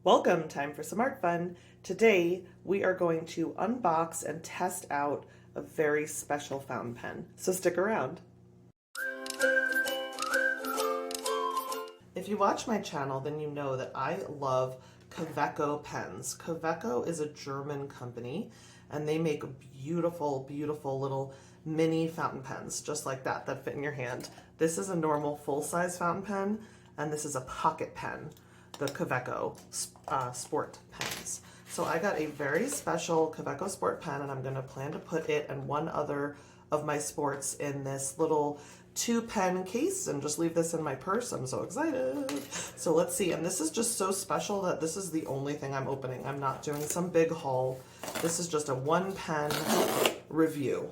Welcome, time for some art fun. Today we are going to unbox and test out a very special fountain pen, so stick around. If you watch my channel, then you know that I love Kaweco pens. Kaweco is a German company and they make beautiful, beautiful little mini fountain pens just like that fit in your hand. This is a normal full-size fountain pen and this is a pocket pen, the Kaweco sport pens. So I got a very special Kaweco sport pen and I'm going to plan to put it and one other of my sports in this little 2-pen case and just leave this in my purse. I'm so excited. So let's see. And this is just so special that this is the only thing I'm opening. I'm not doing some big haul. This is just a 1-pen review.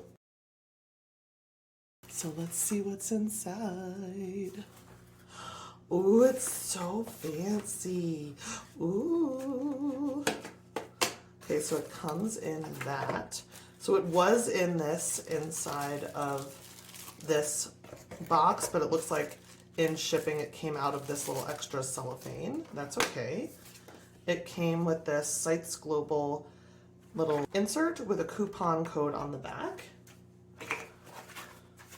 So let's see what's inside. Ooh, it's so fancy. Ooh. Okay, so it comes in that. So it was in this inside of this box, but it looks like in shipping it came out of this little extra cellophane. That's okay. It came with this Sites Global little insert with a coupon code on the back.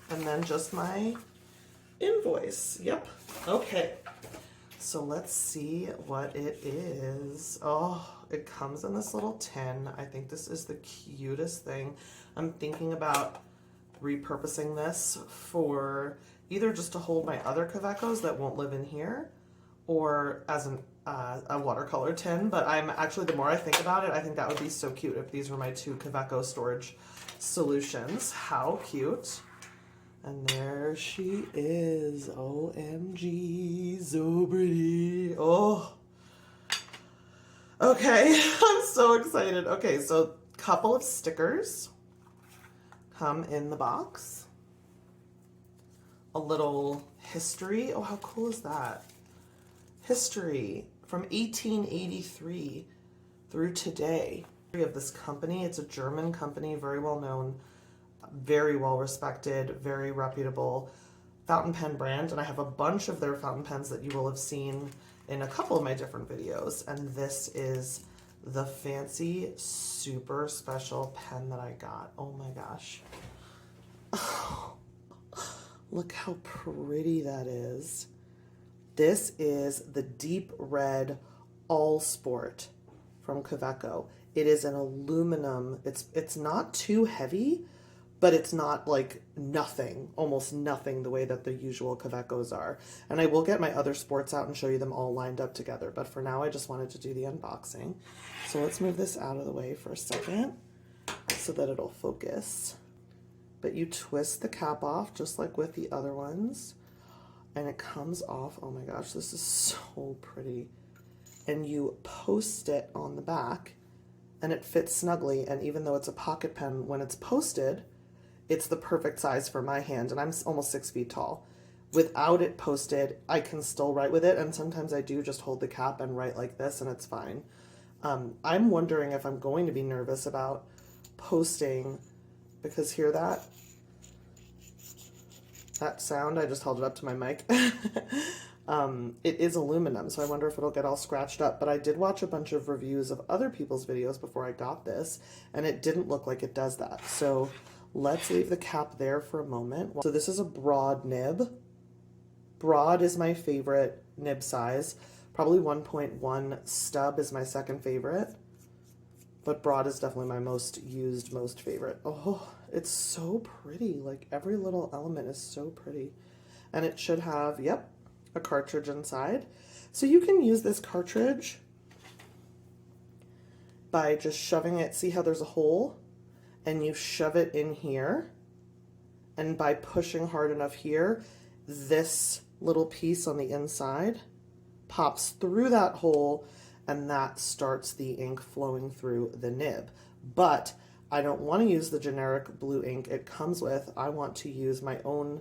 And then just my invoice. Yep. Okay. So let's see what it is. Oh, it comes in this little tin. I think this is the cutest thing. I'm thinking about repurposing this for either just to hold my other Kawecos that won't live in here or as a watercolor tin, but I'm actually, the more I think about it, I think that would be so cute if these were my 2 Kaweco storage solutions. How cute. And there she is. OMG, so pretty. Oh. Okay, I'm so excited. Okay, so couple of stickers come in the box. A little history. Oh, how cool is that? History from 1883 through today of this company. It's a German company, very well known, very well respected, very reputable fountain pen brand. And I have a bunch of their fountain pens that you will have seen in a couple of my different videos. And this is the fancy, super special pen that I got. Oh my gosh. Oh, look how pretty that is. This is the deep red All Sport from Kaweco. It is an aluminum. It's not too heavy, but it's not like nothing, almost nothing the way that the usual Kawecos are. And I will get my other sports out and show you them all lined up together. But for now, I just wanted to do the unboxing. So let's move this out of the way for a second so that it'll focus. But you twist the cap off just like with the other ones. And it comes off. Oh my gosh, this is so pretty. And you post it on the back and it fits snugly. And even though it's a pocket pen, when it's posted, it's the perfect size for my hand, and I'm almost 6 feet tall. Without it posted, I can still write with it, and sometimes I do just hold the cap and write like this, and it's fine. I'm wondering if I'm going to be nervous about posting, because hear that? That sound, I just held it up to my mic. It is aluminum, so I wonder if it'll get all scratched up, but I did watch a bunch of reviews of other people's videos before I got this, and it didn't look like it does that. So let's leave the cap there for a moment. So this is a broad nib. Broad is my favorite nib size. Probably 1.1 stub is my second favorite. But broad is definitely my most used, most favorite. Oh, it's so pretty. Like every little element is so pretty. And it should have, yep, a cartridge inside. So you can use this cartridge by just shoving it. See how there's a hole? And you shove it in here, and by pushing hard enough here, this little piece on the inside pops through that hole, and that starts the ink flowing through the nib. But I don't want to use the generic blue ink it comes with. I want to use my own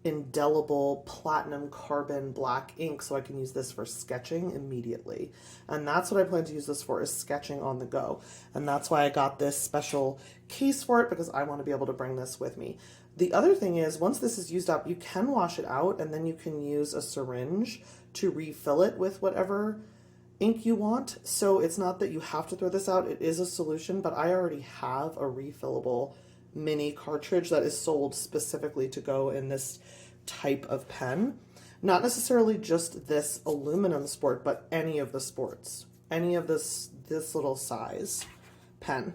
indelible platinum carbon black ink, so I can use this for sketching immediately. And that's what I plan to use this for, is sketching on the go. And that's why I got this special case for it, because I want to be able to bring this with me. The other thing is, once this is used up, you can wash it out and then you can use a syringe to refill it with whatever ink you want. So it's not that you have to throw this out. It is a solution, but I already have a refillable mini cartridge that is sold specifically to go in this type of pen. Not necessarily just this aluminum sport, but any of the sports. Any of this little size pen.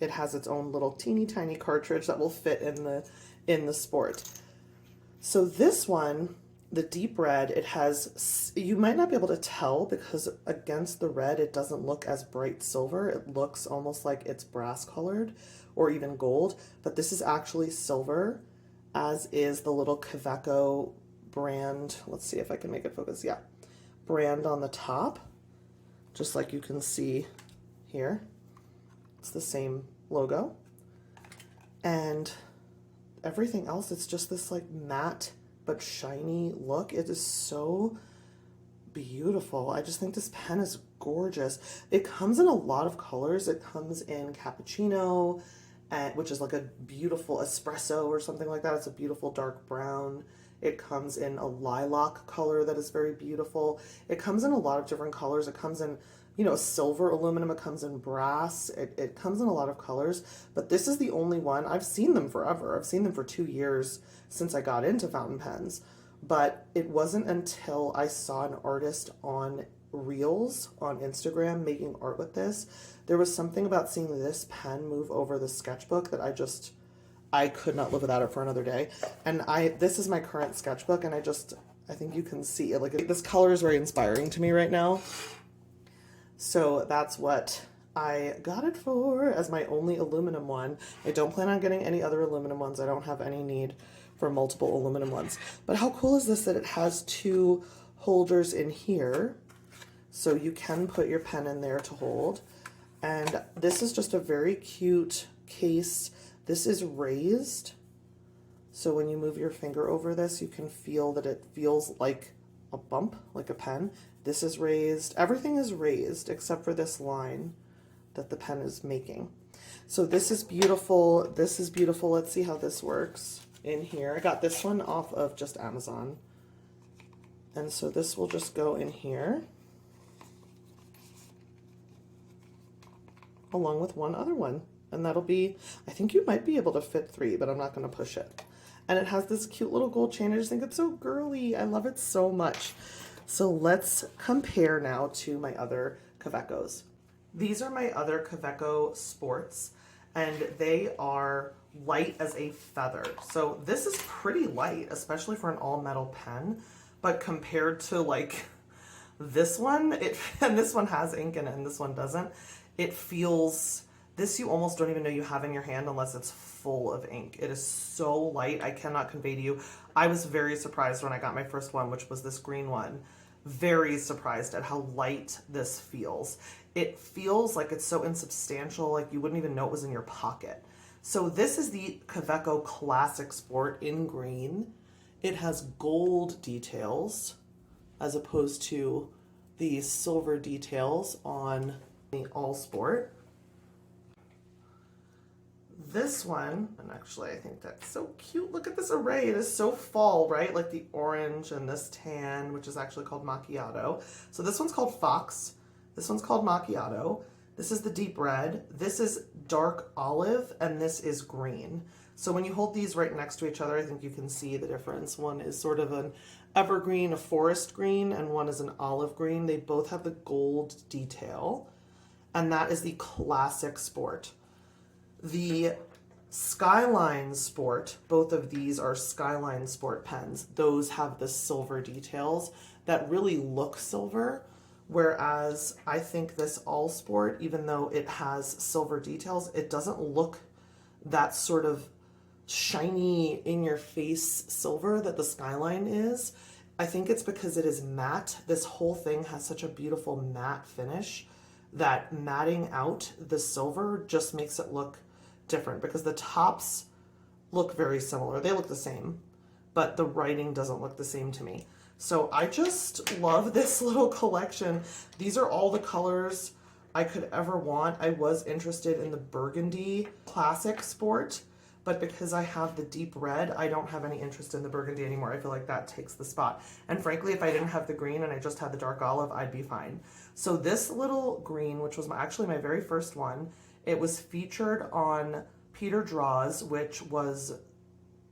It has its own little teeny tiny cartridge that will fit in the sport. So this one, the deep red, it has, you might not be able to tell because against the red it doesn't look as bright silver. It looks almost like it's brass colored or even gold, but this is actually silver, as is the little Kaweco brand. Let's see if I can make it focus. Yeah, brand on the top, just like you can see here. It's the same logo. And everything else, it's just this like matte but shiny look. It is so beautiful. I just think this pen is gorgeous. It comes in a lot of colors. It comes in cappuccino, which is like a beautiful espresso or something like that. It's a beautiful dark brown. It comes in a lilac color that is very beautiful. It comes in a lot of different colors. It comes in, you know, silver aluminum. It comes in brass. It comes in a lot of colors, but this is the only one. I've seen them forever. I've seen them for 2 years since I got into fountain pens, but it wasn't until I saw an artist on Reels on Instagram making art with this. There was something about seeing this pen move over the sketchbook that I could not live without it for another day. And this is my current sketchbook, and I think you can see it. Like, this color is very inspiring to me right now. So that's what I got it for, as my only aluminum one. I don't plan on getting any other aluminum ones. I don't have any need for multiple aluminum ones. But how cool is this that it has 2 holders in here, so you can put your pen in there to hold. And this is just a very cute case. This is raised, so when you move your finger over this, you can feel that it feels like a bump, like a pen. This is raised. Everything is raised except for this line that the pen is making. So this is beautiful. This is beautiful. Let's see how this works in here. I got this one off of just Amazon. And so this will just go in here, along with one other one. And that'll be, I think you might be able to fit 3, but I'm not going to push it. And it has this cute little gold chain. I just think it's so girly. I love it so much. So let's compare now to my other Kawecos. These are my other Kaweco sports, and they are light as a feather. So this is pretty light, especially for an all metal pen, but compared to like this one, and this one has ink in it and this one doesn't, it feels, this you almost don't even know you have in your hand unless it's full of ink. It is so light, I cannot convey to you. I was very surprised when I got my first one, which was this green one. Very surprised at how light this feels. It feels like it's so insubstantial, like you wouldn't even know it was in your pocket. So this is the Kaweco Classic Sport in green. It has gold details as opposed to the silver details on the All Sport. This one, and actually I think that's so cute. Look at this array. It is so fall, right? Like the orange and this tan, which is actually called macchiato. So this one's called Fox. This one's called macchiato. This is the deep red. This is dark olive, and this is green. So when you hold these right next to each other, I think you can see the difference. One is sort of an evergreen, a forest green, and one is an olive green. They both have the gold detail, and that is the Classic Sport. The Skyline Sport, both of these are Skyline Sport pens. Those have the silver details that really look silver, whereas I think this All Sport, even though it has silver details, it doesn't look that sort of shiny, in-your-face silver that the Skyline is. I think it's because it is matte. This whole thing has such a beautiful matte finish that matting out the silver just makes it look different, because the tops look very similar. They look the same, but the writing doesn't look the same to me. So I just love this little collection. These are all the colors I could ever want. I was interested in the burgundy Classic Sport, but because I have the deep red, I don't have any interest in the burgundy anymore. I feel like that takes the spot. And frankly, if I didn't have the green and I just had the dark olive, I'd be fine. So this little green, which was actually my very first one, it was featured on Peter Draws, which was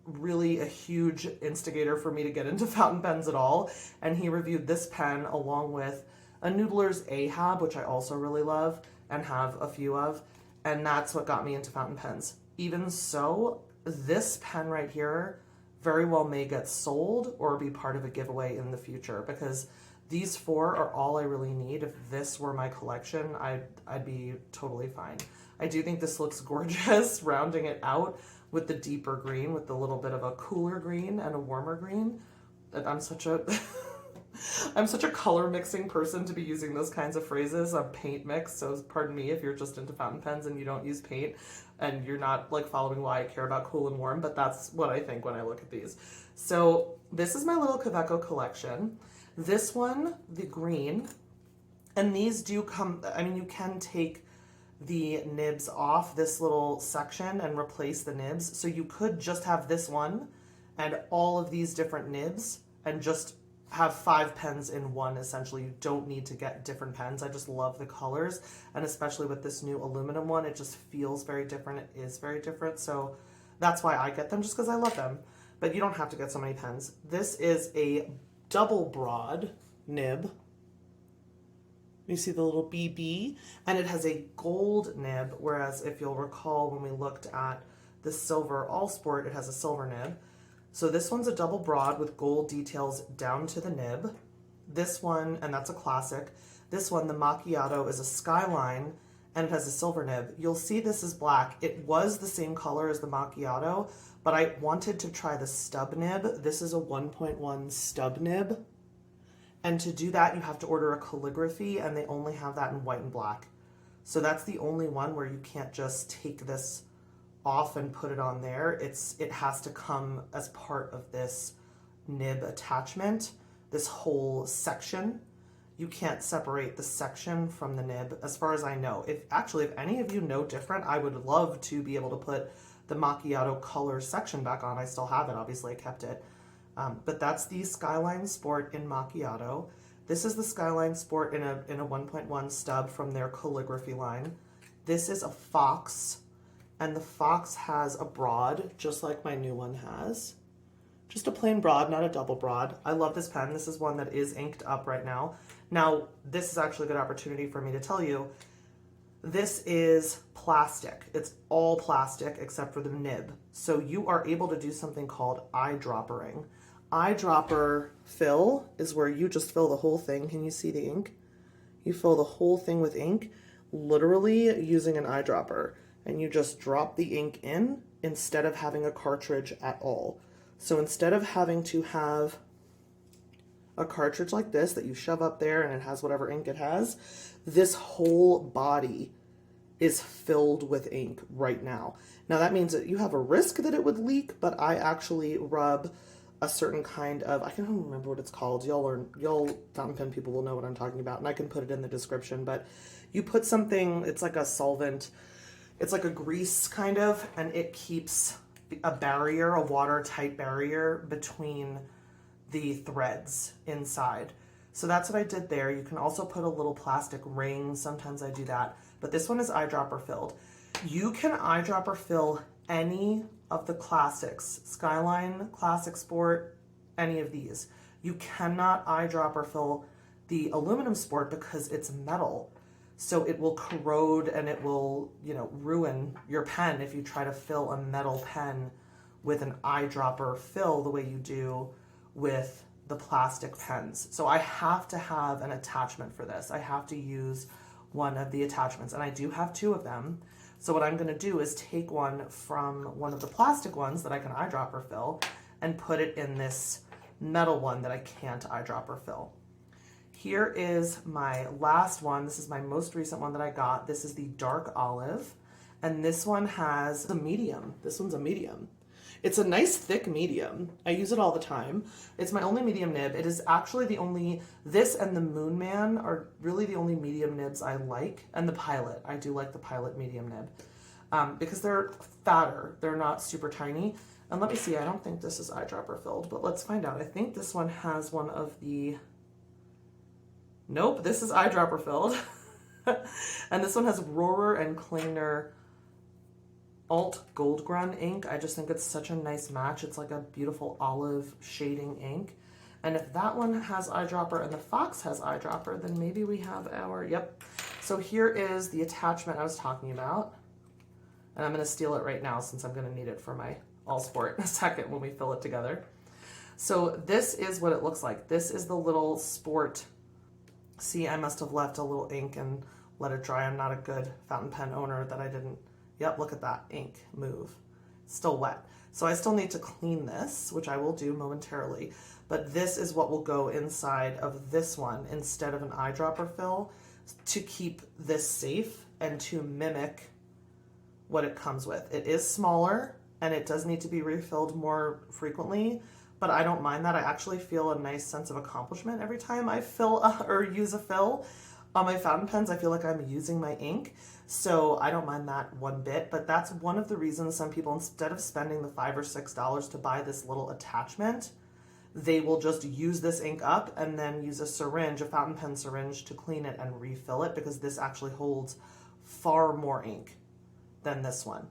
really a huge instigator for me to get into fountain pens at all. And he reviewed this pen along with a Noodler's Ahab, which I also really love and have a few of. And that's what got me into fountain pens. Even so, this pen right here very well may get sold or be part of a giveaway in the future, because these four are all I really need. If this were my collection, I'd be totally fine. I do think this looks gorgeous, rounding it out with the deeper green, with the little bit of a cooler green and a warmer green. I'm such a I'm such a color mixing person to be using those kinds of phrases. A paint mix, so pardon me if you're just into fountain pens and you don't use paint and you're not like following why I care about cool and warm, but that's what I think when I look at these. So this is my little Kaweco collection. This one, the green, and these do come, I mean, you can take the nibs off this little section and replace the nibs. So you could just have this one and all of these different nibs and just have 5 pens in one. Essentially, you don't need to get different pens. I just love the colors, and especially with this new aluminum one, it just feels very different. It is very different, so that's why I get them, just because I love them. But you don't have to get so many pens. This is a double broad nib. You see the little BB, and it has a gold nib, whereas if you'll recall when we looked at the silver All Sport, it has a silver nib. So this one's a double broad with gold details down to the nib. This one, and that's a classic, this one, the Macchiato, is a Skyline, and it has a silver nib. You'll see this is black. It was the same color as the Macchiato, but I wanted to try the stub nib. This is a 1.1 stub nib. And to do that, you have to order a calligraphy, and they only have that in white and black. So that's the only one where you can't just take this off and put it on there. It has to come as part of this nib attachment, this whole section. You can't separate the section from the nib, as far as I know. If any of you know different, I would love to be able to put the Macchiato color section back on. I still have it, obviously I kept it. But that's the Skyline Sport in Macchiato. This is the Skyline Sport in a 1.1 stub from their calligraphy line. This is a Fox, and the Fox has a broad, just like my new one has. Just a plain broad, not a double broad. I love this pen. This is one that is inked up right now. Now, this is actually a good opportunity for me to tell you, this is plastic. It's all plastic except for the nib. So you are able to do something called eyedroppering. Eyedropper fill is where you just fill the whole thing. Can you see the ink? You fill the whole thing with ink, literally using an eyedropper. And you just drop the ink in instead of having a cartridge at all. So instead of having to have a cartridge like this that you shove up there and it has whatever ink it has, this whole body is filled with ink right now. Now that means that you have a risk that it would leak, but I actually rub a certain kind of, I can't even remember what it's called. Y'all fountain pen people will know what I'm talking about, and I can put it in the description, but you put something, it's like a solvent, it's like a grease kind of, and it keeps a barrier, a watertight barrier between the threads inside. So that's what I did there. You can also put a little plastic ring. Sometimes I do that, but this one is eyedropper filled. You can eyedropper fill any of the classics, Skyline, Classic Sport, any of these. You cannot eyedropper fill the aluminum Sport because it's metal. So it will corrode and it will, ruin your pen if you try to fill a metal pen with an eyedropper fill the way you do with the plastic pens. So I have to have an attachment for this. I have to use one of the attachments, and I do have 2 of them. So what I'm going to do is take one from one of the plastic ones that I can eyedropper fill and put it in this metal one that I can't eyedropper fill. Here is my last one. This is my most recent one that I got. This is the dark olive, and this one has a medium. This one's a medium. It's a nice thick medium. I use it all the time. It's my only medium nib. It is actually the only, this and the Moon Man are really the only medium nibs I like, and the Pilot. I do like the Pilot medium nib because they're fatter. They're not super tiny. And let me see, I don't think this is eyedropper filled, but let's find out. I think this one has one of the, Nope, this is eyedropper filled. And this one has Rohrer and Kleiner Alt Goldgrund ink. I just think it's such a nice match. It's like a beautiful olive shading ink. And if that one has eyedropper and the Fox has eyedropper, then maybe we have our, yep. So here is the attachment I was talking about. And I'm gonna steal it right now since I'm gonna need it for my All Sport in a second when we fill it together. So this is what it looks like. This is the little sport. See, I must have left a little ink and let it dry. I'm not a good fountain pen owner that I didn't. Yep, look at that ink move. Still wet. So I still need to clean this, which I will do momentarily. But this is what will go inside of this one instead of an eyedropper fill to keep this safe and to mimic what it comes with. It is smaller and it does need to be refilled more frequently, but I don't mind that. I actually feel a nice sense of accomplishment every time I fill or use a fill on my fountain pens. I feel like I'm using my ink. So I don't mind that one bit, but that's one of the reasons some people, instead of spending the $5 or $6 to buy this little attachment, they will just use this ink up and then use a syringe, a fountain pen syringe, to clean it and refill it, because this actually holds far more ink than this one,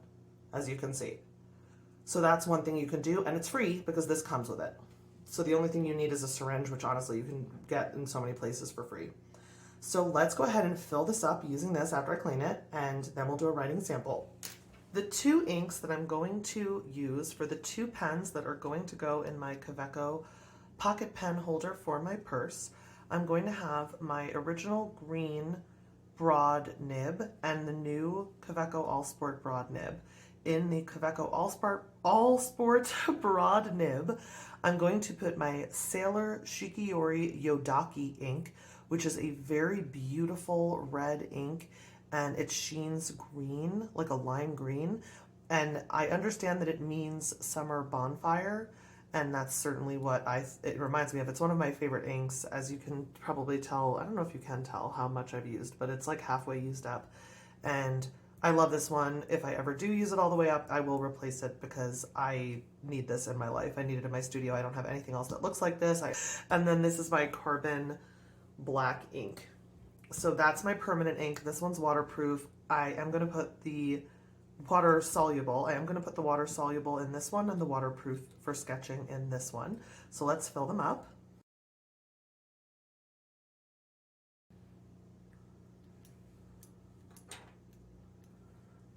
as you can see. So that's one thing you can do, and it's free because this comes with it. So the only thing you need is a syringe, which honestly you can get in so many places for free. So let's go ahead and fill this up using this after I clean it, and then we'll do a writing sample. The two inks that I'm going to use for the two pens that are going to go in my Kaweco pocket pen holder for my purse, I'm going to have my original green broad nib and the new Kaweco All Sport broad nib. In the Kaweco All Sport broad nib, I'm going to put my Sailor Shikiori Yodaki ink, which is a very beautiful red ink, and it sheens green, like a lime green. And I understand that it means summer bonfire, and that's certainly what it reminds me of. It's one of my favorite inks, as you can probably tell. I don't know if you can tell how much I've used, but it's like halfway used up. And I love this one. If I ever do use it all the way up, I will replace it because I need this in my life. I need it in my studio. I don't have anything else that looks like this. And then this is my carbon black ink. So that's my permanent ink. This one's waterproof. I am going to put the water soluble. I am going to put the water soluble in this one and the waterproof for sketching in this one. So let's fill them up.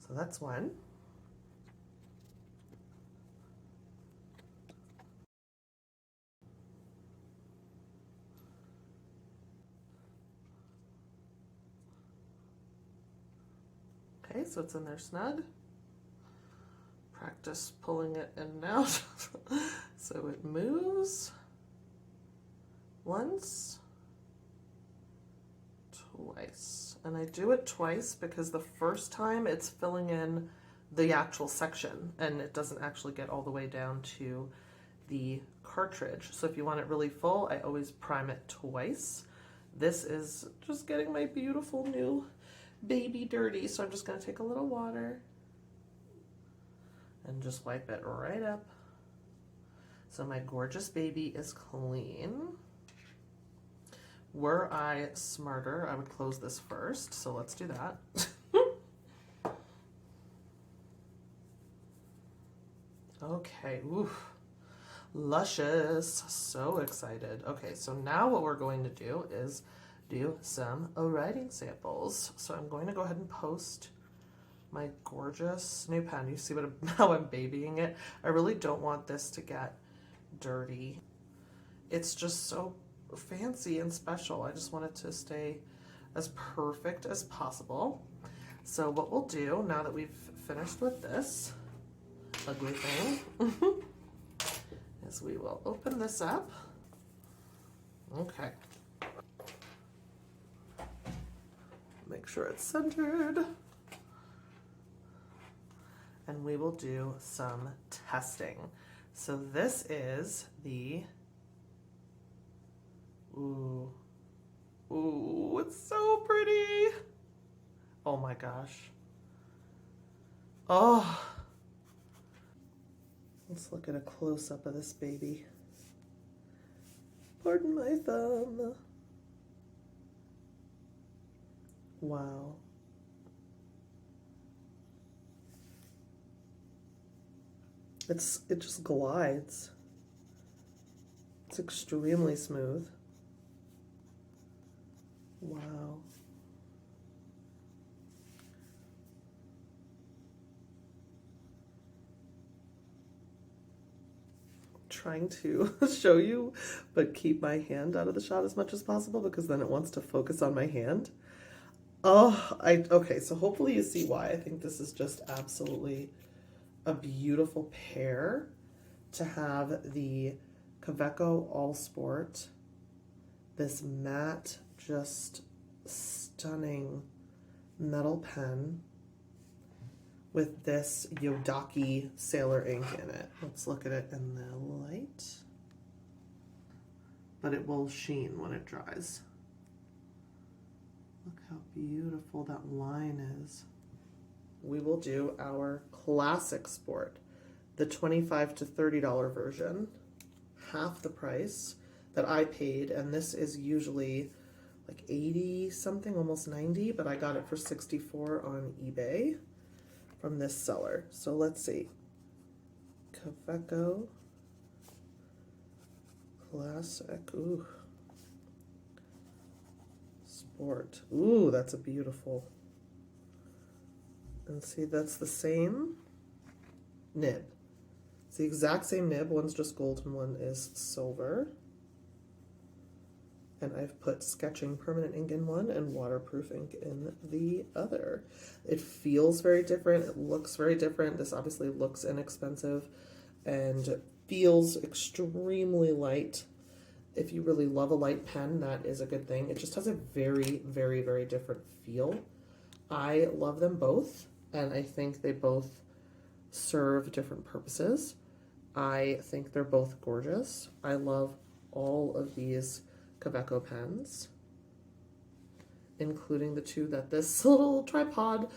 So that's one. Okay, so it's in there snug. Practice pulling it in and out so it moves once, twice. And I do it twice because the first time it's filling in the actual section and it doesn't actually get all the way down to the cartridge. So if you want it really full, I always prime it twice. This is just getting my beautiful new baby dirty, so I'm just going to take a little water and just wipe it right up. So my gorgeous baby is clean. Were I smarter, I would close this first, so let's do that. Okay, oof, luscious, so excited. Okay, so now what we're going to do is do some writing samples. So I'm going to go ahead and post my gorgeous new pen. You see how I'm babying it? I really don't want this to get dirty. It's just so fancy and special. I just want it to stay as perfect as possible. So what we'll do now that we've finished with this ugly thing is we will open this up. Okay. Make sure it's centered. And we will do some testing. So this is the, ooh, it's so pretty. Oh my gosh. Oh, let's look at a close-up of this baby. Pardon my thumb. Wow. It just glides. It's extremely smooth. Wow. Trying to show you, but keep my hand out of the shot as much as possible because then it wants to focus on my hand. Oh, okay, so hopefully you see why I think this is just absolutely a beautiful pair to have the Kaweco All Sport, this matte, just stunning metal pen with this Yodaki Sailor ink in it. Let's look at it in the light. But it will sheen when it dries. Look how beautiful that line is. We will do our classic sport, the $25 to $30 version, half the price that I paid, and this is usually like 80 something, almost 90, but I got it for 64 on eBay from this seller. So let's see. Kaweco Classic. Ooh. Sport. Ooh, that's a beautiful. And see, that's the same nib. It's the exact same nib. One's just gold and one is silver. And I've put sketching permanent ink in one and waterproof ink in the other. It feels very different. It looks very different. This obviously looks inexpensive and feels extremely light. If you really love a light pen, that is a good thing. It just has a very, very, very different feel. I love them both, and I think they both serve different purposes. I think they're both gorgeous. I love all of these Kaweco pens, including the two that this little tripod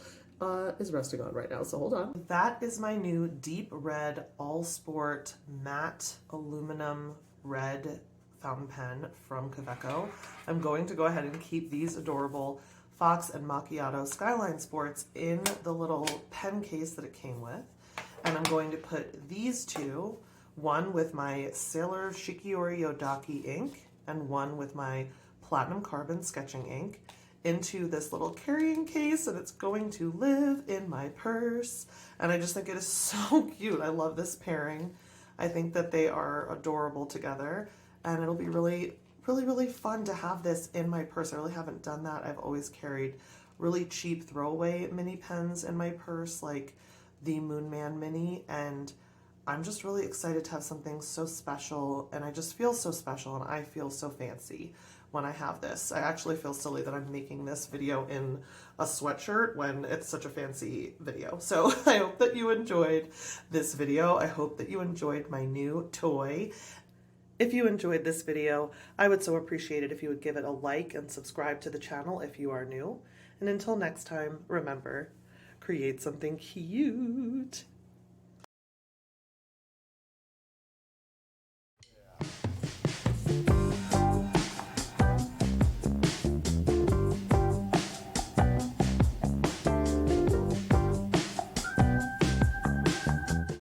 is resting on right now, so hold on. That is my new deep red all sport matte aluminum red fountain pen from Kaweco. I'm going to go ahead and keep these adorable Fox and Macchiato Skyline Sports in the little pen case that it came with, and I'm going to put these two, one with my Sailor Shikiori Yodaki ink and one with my Platinum Carbon sketching ink, into this little carrying case, and it's going to live in my purse. And I just think it is so cute. I love this pairing. I think that they are adorable together, and it'll be really, really, really fun to have this in my purse. I really haven't done that. I've always carried really cheap throwaway mini pens in my purse, like the Moonman Mini, and I'm just really excited to have something so special, and I just feel so special, and I feel so fancy when I have this. I actually feel silly that I'm making this video in a sweatshirt when it's such a fancy video. So I hope that you enjoyed this video. I hope that you enjoyed my new toy. If you enjoyed this video, I would so appreciate it if you would give it a like and subscribe to the channel if you are new. And until next time, remember, create something cute.